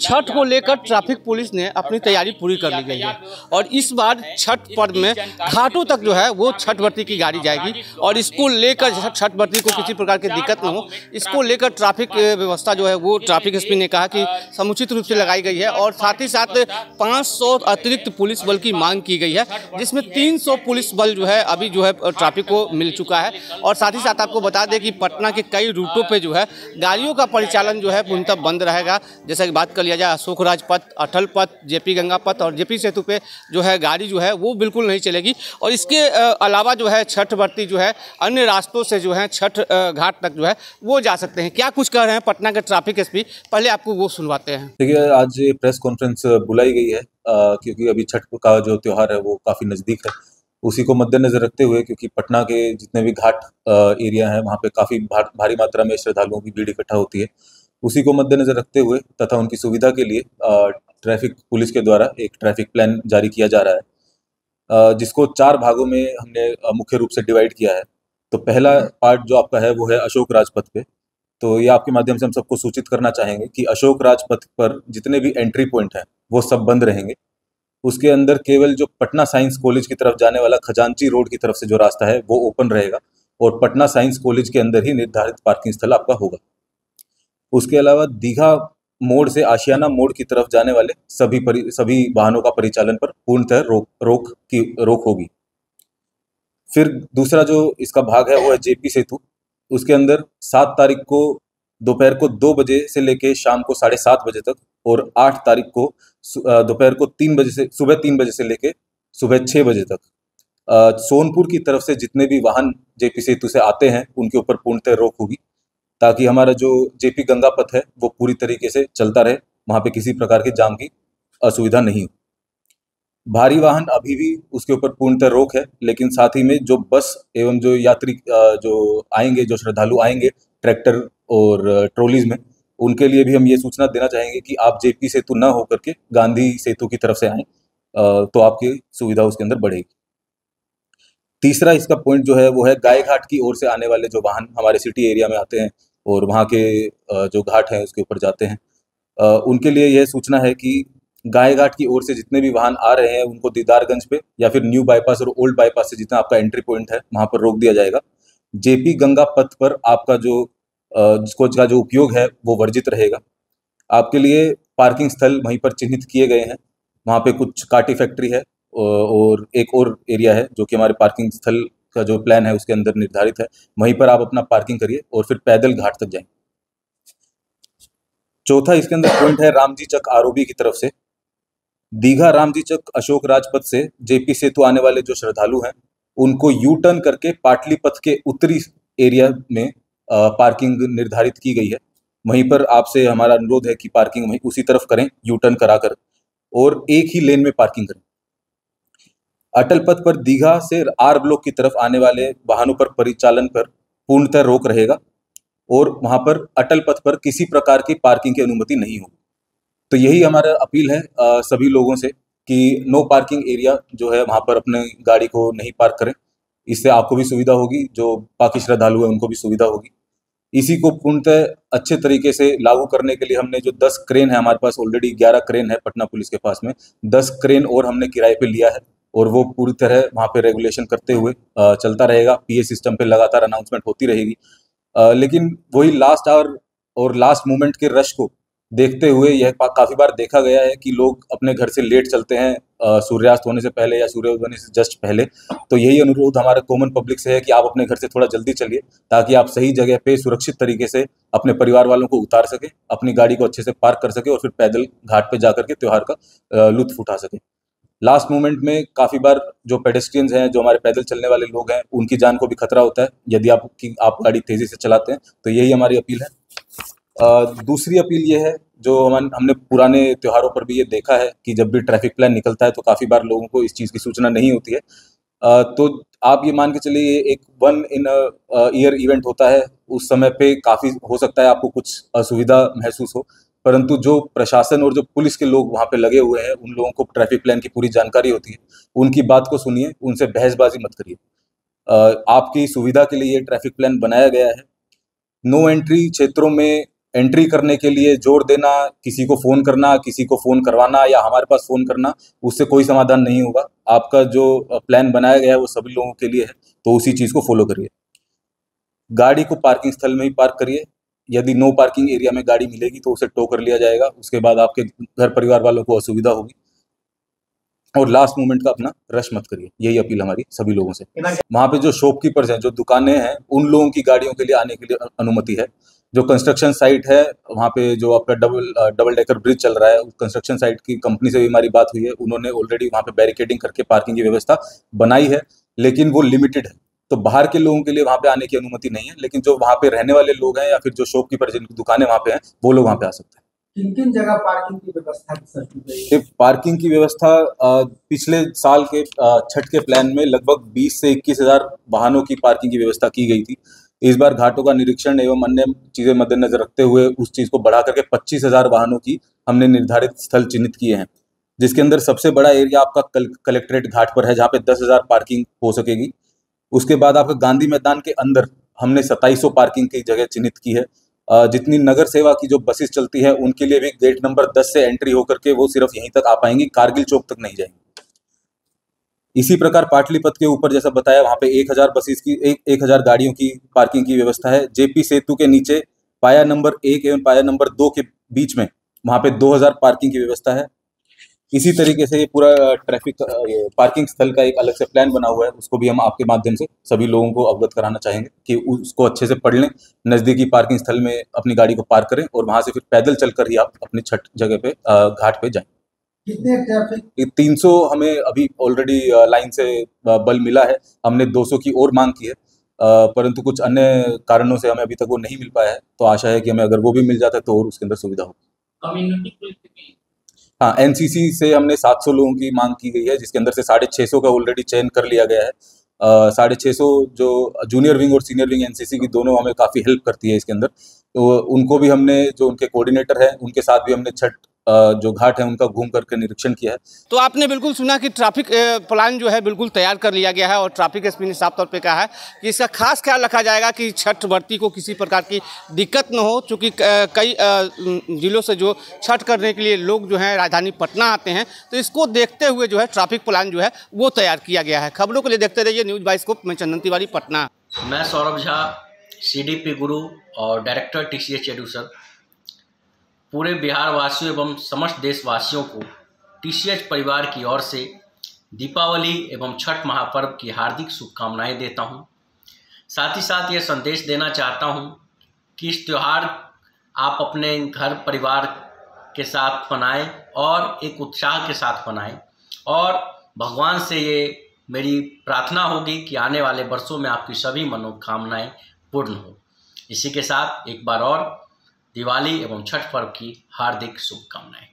छठ को लेकर traffic police ने अपनी तैयारी पूरी कर ली गई है और इस बार छठ पर्व में घाटों तक जो है वो छठ व्रती की गाड़ी जाएगी और इसको लेकर छठ व्रती को किसी प्रकार की दिक्कत न हो, इसको लेकर ट्रैफिक व्यवस्था जो है वो ट्रैफिक एसपी ने कहा कि समुचित रूप से लगाई गई है और साथ ही साथ 500 अतिरिक्त पुलिस बल की मांग की गई है, जिसमें 300 पुलिस बल जो है अभी जो है ट्रैफिक को मिल चुका है। और साथ ही साथ आपको बता दें कि पटना के कई रूटों पर जो है गाड़ियों का परिचालन जो है पूर्णतः बंद रहेगा। जैसा कि बात लिया जाए अशोक राज पथ, अटल पथ, जेपी गंगा पथ और जेपी सेतु पे जो है गाड़ी जो है वो बिल्कुल नहीं चलेगी। और इसके अलावा जो है छठ व्रती जो है अन्य रास्तों से जो है छठ घाट तक जो है वो जा सकते हैं। क्या कुछ कह रहे हैं पटना के ट्रैफिक एसपी, पहले आपको वो सुनवाते हैं। देखिए, आज प्रेस कॉन्फ्रेंस बुलाई गई है क्योंकि अभी छठ का जो त्यौहार है वो काफ़ी नज़दीक है। उसी को मद्देनजर रखते हुए, क्योंकि पटना के जितने भी घाट एरिया हैं वहाँ पे काफ़ी भारी मात्रा में श्रद्धालुओं की भीड़ इकट्ठा होती है, उसी को मद्देनजर रखते हुए तथा उनकी सुविधा के लिए ट्रैफिक पुलिस के द्वारा एक ट्रैफिक प्लान जारी किया जा रहा है, जिसको 4 भागों में हमने मुख्य रूप से डिवाइड किया है। तो पहला पार्ट जो आपका है वो है अशोक राजपथ पे। तो ये आपके माध्यम से हम सबको सूचित करना चाहेंगे कि अशोक राजपथ पर जितने भी एंट्री पॉइंट हैं वो सब बंद रहेंगे। उसके अंदर केवल जो पटना साइंस कॉलेज की तरफ जाने वाला खजांची रोड की तरफ से जो रास्ता है वो ओपन रहेगा और पटना साइंस कॉलेज के अंदर ही निर्धारित पार्किंग स्थल आपका होगा। उसके अलावा दीघा मोड़ से आशियाना मोड़ की तरफ जाने वाले सभी वाहनों का परिचालन पर पूर्णतः रोक होगी। फिर दूसरा जो इसका भाग है वो है जेपी सेतु। उसके अंदर 7 तारीख को दोपहर को 2 बजे से लेके शाम को 7:30 बजे तक और 8 तारीख को दोपहर को सुबह 3 बजे से लेके सुबह 6 बजे तक सोनपुर की तरफ से जितने भी वाहन जेपी सेतु से आते हैं उनके ऊपर पूर्णतः रोक होगी, ताकि हमारा जो जेपी गंगा पथ है वो पूरी तरीके से चलता रहे, वहाँ पे किसी प्रकार के जाम की असुविधा नहीं हो। भारी वाहन अभी भी उसके ऊपर पूर्णतः रोक है, लेकिन साथ ही में जो बस एवं जो यात्री जो आएंगे, जो श्रद्धालु आएंगे ट्रैक्टर और ट्रॉलीज में, उनके लिए भी हम ये सूचना देना चाहेंगे कि आप जेपी सेतु न होकर के गांधी सेतु की तरफ से आएँ, तो आपकी सुविधा उसके अंदर बढ़ेगी। तीसरा इसका पॉइंट जो है वो है गाय घाट की ओर से आने वाले जो वाहन हमारे सिटी एरिया में आते हैं और वहाँ के जो घाट हैं उसके ऊपर जाते हैं, उनके लिए यह सूचना है कि गाय घाट की ओर से जितने भी वाहन आ रहे हैं उनको दीदारगंज पे या फिर न्यू बाईपास और ओल्ड बाईपास से जितना आपका एंट्री पॉइंट है वहाँ पर रोक दिया जाएगा। जेपी गंगा पथ पर आपका जो उपयोग है वो वर्जित रहेगा। आपके लिए पार्किंग स्थल वहीं पर चिन्हित किए गए हैं। वहाँ पे कुछ काटी फैक्ट्री है और एक और एरिया है जो कि हमारे पार्किंग स्थल का जो प्लान है उसके अंदर निर्धारित है। वहीं पर आप अपना पार्किंग करिए और फिर पैदल घाट तक जाएं। चौथा इसके अंदर पॉइंट है रामजी चक आरओबी की तरफ से। दीघा रामजी चक अशोक राजपथ से जेपी सेतु आने वाले जो श्रद्धालु हैं उनको यू टर्न करके पाटलिपथ के उत्तरी एरिया में पार्किंग निर्धारित की गई है। वहीं पर आपसे हमारा अनुरोध है कि पार्किंग वहीं उसी तरफ करें, यू टर्न कराकर, और एक ही लेन में पार्किंग करें। अटल पथ पर दीघा से आर ब्लॉक की तरफ आने वाले वाहनों पर परिचालन पर पूर्णतः रोक रहेगा और वहां पर अटल पथ पर किसी प्रकार की पार्किंग की अनुमति नहीं होगी। तो यही हमारा अपील है सभी लोगों से कि नो पार्किंग एरिया जो है वहां पर अपने गाड़ी को नहीं पार्क करें। इससे आपको भी सुविधा होगी, जो बाकी श्रद्धालु हैं उनको भी सुविधा होगी। इसी को पूर्णतः अच्छे तरीके से लागू करने के लिए हमने जो 10 क्रेन है, हमारे पास ऑलरेडी 11 क्रेन है पटना पुलिस के पास में, 10 क्रेन और हमने किराए पे लिया है और वो पूरी तरह वहाँ पे रेगुलेशन करते हुए चलता रहेगा। पीए सिस्टम पे लगातार अनाउंसमेंट होती रहेगी, लेकिन वही लास्ट आवर और लास्ट मोमेंट के रश को देखते हुए यह काफ़ी बार देखा गया है कि लोग अपने घर से लेट चलते हैं सूर्यास्त होने से पहले या सूर्योदय होने से जस्ट पहले। तो यही अनुरोध हमारा कॉमन पब्लिक से है कि आप अपने घर से थोड़ा जल्दी चलिए, ताकि आप सही जगह पे सुरक्षित तरीके से अपने परिवार वालों को उतार सके, अपनी गाड़ी को अच्छे से पार्क कर सके और फिर पैदल घाट पे जाकर के त्योहार का लुत्फ उठा सके। लास्ट मोमेंट में काफ़ी बार जो पेडेस्ट्रियंस हैं, जो हमारे पैदल चलने वाले लोग हैं, उनकी जान को भी खतरा होता है यदि आप गाड़ी तेज़ी से चलाते हैं। तो यही हमारी अपील है। दूसरी अपील ये है, जो हमने पुराने त्योहारों पर भी ये देखा है कि जब भी ट्रैफिक प्लान निकलता है तो काफ़ी बार लोगों को इस चीज़ की सूचना नहीं होती है। तो आप ये मान के चलिए एक 1 इन ईयर इवेंट होता है, उस समय पे काफ़ी हो सकता है आपको कुछ असुविधा महसूस हो, परंतु जो प्रशासन और जो पुलिस के लोग वहाँ पे लगे हुए हैं उन लोगों को ट्रैफिक प्लान की पूरी जानकारी होती है। उनकी बात को सुनिए, उनसे बहसबाजी मत करिए। आपकी सुविधा के लिए ये ट्रैफिक प्लान बनाया गया है। नो एंट्री क्षेत्रों में एंट्री करने के लिए जोर देना, किसी को फ़ोन करना, किसी को फ़ोन करवाना या हमारे पास फ़ोन करना, उससे कोई समाधान नहीं होगा। आपका जो प्लान बनाया गया है वो सभी लोगों के लिए है, तो उसी चीज़ को फॉलो करिए। गाड़ी को पार्किंग स्थल में ही पार्क करिए। यदि नो पार्किंग एरिया में गाड़ी मिलेगी तो उसे टो कर लिया जाएगा। उसके बाद आपके घर परिवार वालों को असुविधा होगी। और लास्ट मोमेंट का अपना रश मत करिए, यही अपील हमारी सभी लोगों से। वहाँ पे जो शॉपकीपर्स हैं, जो दुकानें हैं, उन लोगों की गाड़ियों के लिए आने के लिए अनुमति है। जो कंस्ट्रक्शन साइट है, वहाँ पे जो आपका डबल डेकर ब्रिज चल रहा है, उस कंस्ट्रक्शन साइट की कंपनी से भी हमारी बात हुई है। उन्होंने ऑलरेडी वहाँ पे बैरिकेडिंग करके पार्किंग की व्यवस्था बनाई है, लेकिन वो लिमिटेड है। तो बाहर के लोगों के लिए वहाँ पे आने की अनुमति नहीं है, लेकिन जो वहाँ पे रहने वाले लोग हैं या फिर जो शॉपकीपर जिनकी दुकानें वहाँ पे हैं, वो लोग वहाँ पे आ सकते हैं। किन जगह पार्किंग की व्यवस्था की गई? पार्किंग की व्यवस्था पिछले साल के छठ के प्लान में लगभग 20 से 21 हज़ार वाहनों की पार्किंग की व्यवस्था की गई थी। इस बार घाटों का निरीक्षण एवं अन्य चीजें मद्देनजर रखते हुए उस चीज को बढ़ा करके 25,000 वाहनों की हमने निर्धारित स्थल चिन्हित किए हैं, जिसके अंदर सबसे बड़ा एरिया आपका कलेक्ट्रेट घाट पर है, जहाँ पे 10,000 पार्किंग हो सकेगी। उसके बाद आपका गांधी मैदान के अंदर हमने 2700 पार्किंग की जगह चिन्हित की है। जितनी नगर सेवा की जो बसेस चलती है उनके लिए भी गेट नंबर 10 से एंट्री होकर के वो सिर्फ यहीं तक आ पाएंगी, कारगिल चौक तक नहीं जाएंगी। इसी प्रकार पाटलिपत के ऊपर जैसा बताया, वहाँ पे 1000 बसेस की 1000 गाड़ियों की पार्किंग की व्यवस्था है। जेपी सेतु के नीचे पाया नंबर 1 एवं पाया नंबर 2 के बीच में वहाँ पे 2000 पार्किंग की व्यवस्था है। इसी तरीके से ये पूरा ट्रैफिक पार्किंग स्थल का एक अलग से प्लान बना हुआ है, उसको भी हम आपके माध्यम से सभी लोगों को अवगत कराना चाहेंगे कि उसको अच्छे से पढ़ लें, नज़दीकी पार्किंग स्थल में अपनी गाड़ी को पार्क करें और वहाँ से फिर पैदल चलकर ही आप अपनी छठ जगह पे घाट पे जाएं। कितने ट्रैफिक? 300 हमें अभी ऑलरेडी लाइन से बल मिला है। हमने 200 की और मांग की है, परंतु कुछ अन्य कारणों से हमें अभी तक वो नहीं मिल पाया है। तो आशा है कि हमें अगर वो भी मिल जाता है तो और उसके अंदर सुविधा होगी। कम्युनिटी पुलिस, हाँ, एनसीसी से हमने 700 लोगों की मांग की गई है, जिसके अंदर से 650 का ऑलरेडी चयन कर लिया गया है। 650 जो जूनियर विंग और सीनियर विंग एनसीसी की दोनों हमें काफ़ी हेल्प करती है इसके अंदर, तो उनको भी हमने, जो उनके कोऑर्डिनेटर हैं, उनके साथ भी हमने छठ जो घाट है उनका घूम करके निरीक्षण किया है। तो आपने बिल्कुल सुना कि ट्रैफिक प्लान जो है बिल्कुल तैयार कर लिया गया है और ट्रैफिक एसपी ने साफ तौर पे कहा है कि इसका खास ख्याल रखा जाएगा कि छठ व्रती को किसी प्रकार की दिक्कत न हो, चूँकि कई जिलों से जो छठ करने के लिए लोग जो हैं राजधानी पटना आते हैं, तो इसको देखते हुए जो है ट्रैफिक प्लान जो है वो तैयार किया गया है। खबरों के लिए देखते रहिए न्यूज़ बाइस्कोप में। चंदन तिवारी, पटना। मैं सौरभ झा, CDP गुरु और डायरेक्टर TCH एडुसर, पूरे बिहार वासियों एवं समस्त देशवासियों को TCH परिवार की ओर से दीपावली एवं छठ महापर्व की हार्दिक शुभकामनाएं देता हूं। साथ ही साथ ये संदेश देना चाहता हूं कि इस त्यौहार आप अपने घर परिवार के साथ मनाएं और एक उत्साह के साथ मनाएं, और भगवान से ये मेरी प्रार्थना होगी कि आने वाले वर्षों में आपकी सभी मनोकामनाएं पूर्ण हो। इसी के साथ एक बार और दिवाली एवं छठ पर्व की हार्दिक शुभकामनाएं।